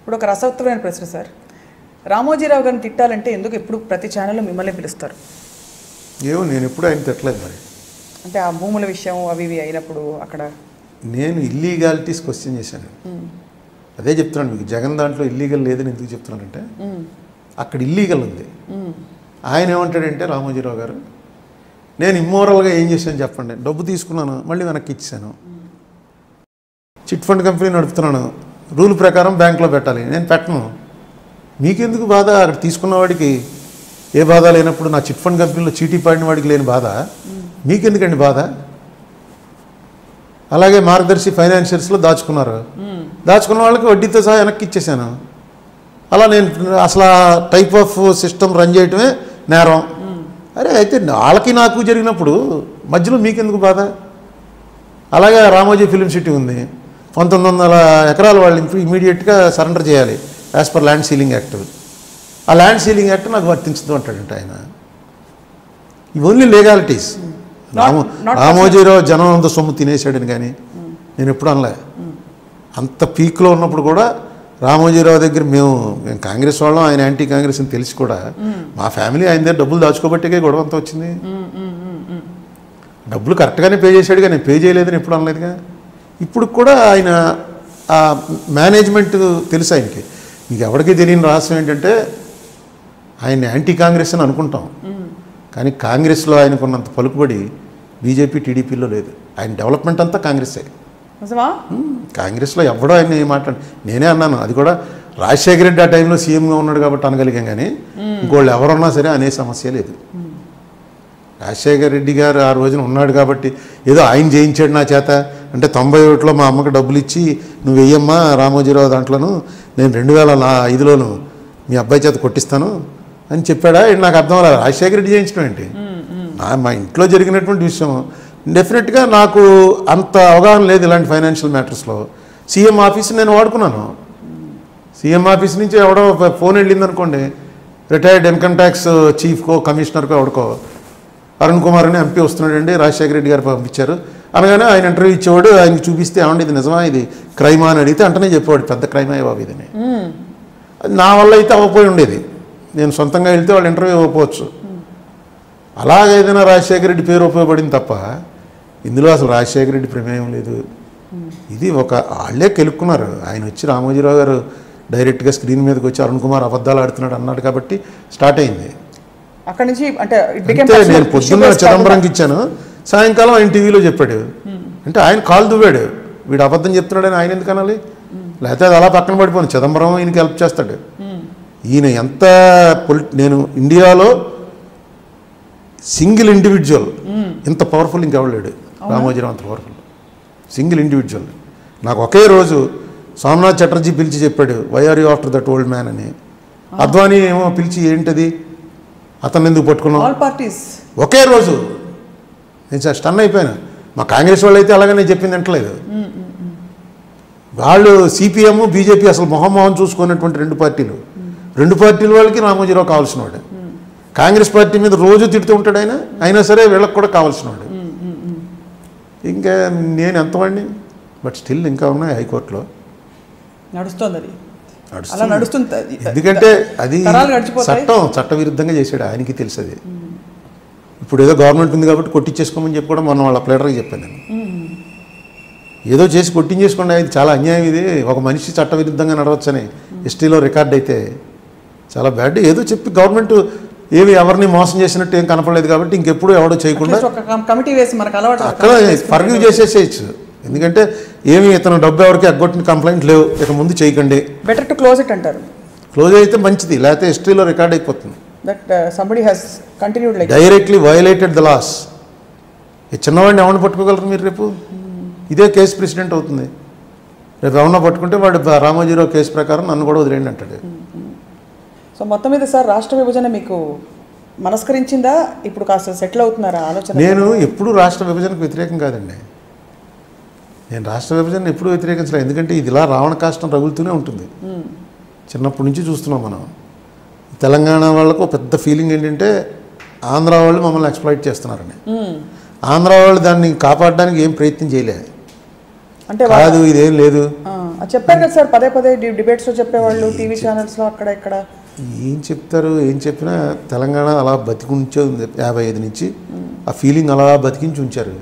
ఇప్పుడు ఒక రసవత్తమైన ప్రశ్న సార్, రామోజీరావు గారిని తిట్టాలంటే ఎందుకు ఎప్పుడు ప్రతి ఛానల్లో మిమ్మల్ని పిలుస్తారు? ఏమో నేను ఎప్పుడు ఆయన తిట్టలేదు మరి. అంటే ఆ భూముల విషయం అవి ఇవి అయినప్పుడు అక్కడ నేను ఇల్లీగాలిటీస్ క్వశ్చన్ చేశాను. అదే చెప్తున్నాను మీకు, జగన్ దాంట్లో ఇల్లీగల్ లేదని ఎందుకు చెప్తున్నానంటే అక్కడ ఇల్లీగల్ ఉంది. ఆయన ఏమంటాడంటే రామోజీరావు గారు, నేను ఇమ్మోరల్గా ఏం చేశాను చెప్పండి, డబ్బు తీసుకున్నాను మళ్ళీ వెనక్కి ఇచ్చాను, చిట్ ఫండ్ కంపెనీ నడుపుతున్నాను, రూల్ ప్రకారం బ్యాంకులో పెట్టాలి, నేను పెట్టను, మీకెందుకు బాధ? అక్కడ తీసుకున్న వాడికి ఏ బాధ లేనప్పుడు నా చిట్ ఫండ్ కంపెనీలో చీటీ పడిన వాడికి లేని బాధ మీకెందుకండి బాధ? అలాగే మార్గదర్శి ఫైనాన్షియల్స్లో దాచుకున్న వాళ్ళకి వడ్డీతో సహా వెనక్కి ఇచ్చేసాను. అలా నేను అసలు ఆ టైప్ ఆఫ్ సిస్టమ్ రన్ చేయటమే నేరం. అరే అయితే వాళ్ళకి నాకు జరిగినప్పుడు మధ్యలో మీకెందుకు బాధ? అలాగే రామోజీ ఫిలిం సిటీ ఉంది, 1900 ఎకరాలు వాళ్ళు ఇమీడియట్గా సరెండర్ చేయాలి as per land ceiling act. ఆ ల్యాండ్ సీలింగ్ యాక్ట్ నాకు వర్తించదు అంటాడంట ఆయన. ఇవి ఓన్లీ లీగాలిటీస్. రామోజీరావు జనం అంత సొమ్ము తినేసాడని కానీ నేను ఎప్పుడు అనలే. అంత పీక్లో ఉన్నప్పుడు కూడా రామోజీరావు దగ్గర మేము కాంగ్రెస్ వాళ్ళం, ఆయన యాంటీ కాంగ్రెస్ అని తెలిసి కూడా మా ఫ్యామిలీ ఆయన దగ్గర డబ్బులు దాచుకోబట్టే గొడవ అంతా వచ్చింది. డబ్బులు కరెక్ట్గానే పే చేశాడుగా, నేను పే చేయలేదని ఎప్పుడు అనలేదుగా. ఇప్పుడు కూడా ఆయన ఆ మేనేజ్మెంట్ తెలుసు ఆయనకి. మీకు ఎవరికి తెలియని రహస్యం ఏంటంటే ఆయన యాంటీ కాంగ్రెస్ అని అనుకుంటాం, కానీ కాంగ్రెస్లో ఆయనకున్నంత పలుకుబడి బీజేపీ టీడీపీలో లేదు. ఆయన డెవలప్మెంట్ అంతా కాంగ్రెస్సే. కాంగ్రెస్లో ఎవడో ఆయన మాట్లాడు, నేనే అన్నాను, అది కూడా రాజశేఖర రెడ్డి ఆ టైంలో సీఎంగా ఉన్నాడు కాబట్టి అనగలిగాం, కానీ ఇంకోళ్ళు ఎవరున్నా సరే అనే సమస్య లేదు. రాజశేఖర రెడ్డి గారు ఆ రోజున ఉన్నాడు కాబట్టి ఏదో ఆయన చేయించాడు నా చేత అంటే 91లో మా అమ్మకి డబ్బులు ఇచ్చి నువ్వు వెయ్యమ్మా రామోజీరావు దాంట్లోను, నేను 2005లోను మీ అబ్బాయి చేత కొట్టిస్తాను అని చెప్పాడా? నాకు అర్థం అవ్వలేదు. రాజశేఖర రెడ్డి చేయించడం ఏంటి? మా ఇంట్లో జరిగినటువంటి విషయం. డెఫినెట్గా నాకు అంత అవగాహన లేదు ఇలాంటి ఫైనాన్షియల్ మ్యాటర్స్లో. సీఎం ఆఫీస్ నేను వాడుకున్నాను. సీఎం ఆఫీస్ నుంచి ఎవడో ఫోన్ వెళ్ళిందనుకోండి, రిటైర్డ్ ఇన్కమ్ ట్యాక్స్ చీఫ్కో కమిషనర్కో ఎవడికో, అరుణ్ కుమార్ అని ఎంపీ వస్తున్నాడండి, రాజశేఖర రెడ్డి గారు పంపించారు అనగానే ఆయన ఇంటర్వ్యూ ఇచ్చేవాడు. ఆయనకి చూపిస్తే ఏమండి ఇది నిజమా, ఇది క్రైమా అని అడిగితే అంటనే చెప్పేవాడు పెద్ద క్రైమా బాబు ఇదని. నా వల్ల అయితే అవ్వపోయి ఉండేది, నేను సొంతంగా వెళ్తే వాళ్ళు ఇంటర్వ్యూ ఇవ్వకపోవచ్చు. అలాగేదైనా రాజశేఖర రెడ్డి పేరు ఉపయోగపడింది తప్ప ఇందులో అసలు రాజశేఖర రెడ్డి ప్రమేయం లేదు. ఇది ఒక వాళ్ళే కెలుక్కున్నారు. ఆయన వచ్చి రామోజీరావు గారు డైరెక్ట్గా స్క్రీన్ మీదకి వచ్చి అరుణ్ కుమార్ అబద్ధాలు ఆడుతున్నాడు అన్నాడు కాబట్టి స్టార్ట్ అయింది. అక్కడి నుంచి అంటే నేను పొద్దున్న చిదంబరంకి ఇచ్చాను, సాయంకాలం ఆయన టీవీలో చెప్పాడు. అంటే ఆయన కాలు దువ్వాడు, వీడు అబద్ధం చెప్తున్నాడని ఆయన ఎందుకు అనాలి? లేకపోతే అది అలా పక్కన పడిపోను, చిదంబరం ఈయనకి హెల్ప్ చేస్తాడు. ఈయన ఎంత నేను ఇండియాలో సింగిల్ ఇండివిజువల్ ఇంత పవర్ఫుల్ ఇంకెవరు లేడు. రామోజీరావు అంత పవర్ఫుల్ సింగిల్ ఇండివిజువల్. నాకు ఒకే రోజు సోమనాథ్ చటర్జీ పిలిచి చెప్పాడు why are you after that old man అని. అద్వానీ ఏమో పిలిచి ఏంటది అతను ఎందుకు పట్టుకున్నాం, ఒకే రోజు. నేను సార్ స్టన్ అయిపోయాను. మా కాంగ్రెస్ వాళ్ళు అయితే అలాగనే చెప్పింది అంటలేదు. వాళ్ళు సిపిఎం బీజేపీ అసలు మొహం చూసుకున్నటువంటి రెండు పార్టీల వాళ్ళకి రామోజీరావు కావాల్సిన వాడు. కాంగ్రెస్ పార్టీ మీద రోజు తిడుతూ ఉంటాడు ఆయన, అయినా సరే వీళ్ళకి కూడా కావాల్సిన వాడు. ఇంకా నేను ఎంతవాడిని, బట్ స్టిల్ ఇంకా ఉన్నాయి హైకోర్టులో నడుస్తుంది. ఎందుకంటే అది చట్టవిరుద్ధంగా చేశాడు, ఆయనకి తెలుసు అది. ఇప్పుడు ఏదో గవర్నమెంట్ ఉంది కాబట్టి కొట్టించేసుకోమని చెప్పి కూడా మొన్న వాళ్ళ ప్లేడర్కి చెప్పాను నేను. ఏదో చేసి కొట్టించేసుకోండి, అది చాలా అన్యాయం. ఇది ఒక మనిషి చట్టవిరుద్ధంగా నడవచ్చని హిస్టరీలో రికార్డ్ అయితే చాలా బ్యాడ్. ఏదో చెప్పి గవర్నమెంట్ ఏమి ఎవరిని మోసం చేసినట్టు ఏం కనపడలేదు కాబట్టి ఇంకెప్పుడు ఎవడో చేయకుండా అక్కడ ఫర్గివ్ చేసేసేయచ్చు. ఎందుకంటే ఏమి ఇతను డబ్బు ఎవరికి ఎగ్గొట్టిన కంప్లైంట్ లేవు, ఇక ముందు చేయకండి, బెటర్ టు క్లోజ్ ఇట్ అంటారు. క్లోజ్ అయితే మంచిది, లేకపోతే హిస్టరీలో రికార్డ్ అయిపోతుంది. Directly violated the laws. ఈ చిన్నవాడిని ఎవరిని పట్టుకోగలరు మీరు? రేపు ఇదే కేసు ప్రెసిడెంట్ అవుతుంది. రేపు ఎవరన్నా పట్టుకుంటే వాడు రామోజీరావు కేసు ప్రకారం నన్ను కూడా వదిలేండి అంటాడు. సో మొత్తం మీద సార్ రాష్ట్ర విభజన మీకు మనస్కరించిందా? ఇప్పుడు కాస్త సెటిల్ అవుతున్నారా ఆలోచన? నేను ఎప్పుడు రాష్ట్ర విభజనకు వ్యతిరేకం కాదండి. నేను రాష్ట్ర విభజన ఎప్పుడూ వ్యతిరేకించలేదు. ఎందుకంటే ఇది ఇలా రావణ కాష్టం రగులుతూనే ఉంటుంది. చిన్నప్పటి నుంచి చూస్తున్నాం మనం. తెలంగాణ వాళ్ళకు పెద్ద ఫీలింగ్ ఏంటంటే ఆంధ్ర వాళ్ళు మమ్మల్ని ఎక్స్ప్లాయిట్ చేస్తున్నారని. ఆంధ్ర వాళ్ళు దాన్ని కాపాడడానికి ఏం ప్రయత్నం చేయలేదు. అంటే కాదు ఇదేం లేదు, చెప్పారు కదా సార్, పదే పదే డిబేట్స్లో చెప్పేవాళ్ళు, టీవీ ఛానల్స్లో అక్కడ ఇక్కడ. ఏం చెప్తారు, ఏం చెప్పినా తెలంగాణ అలా బతికించే 55 నుంచి ఆ ఫీలింగ్ అలా బతికించి ఉంచారు.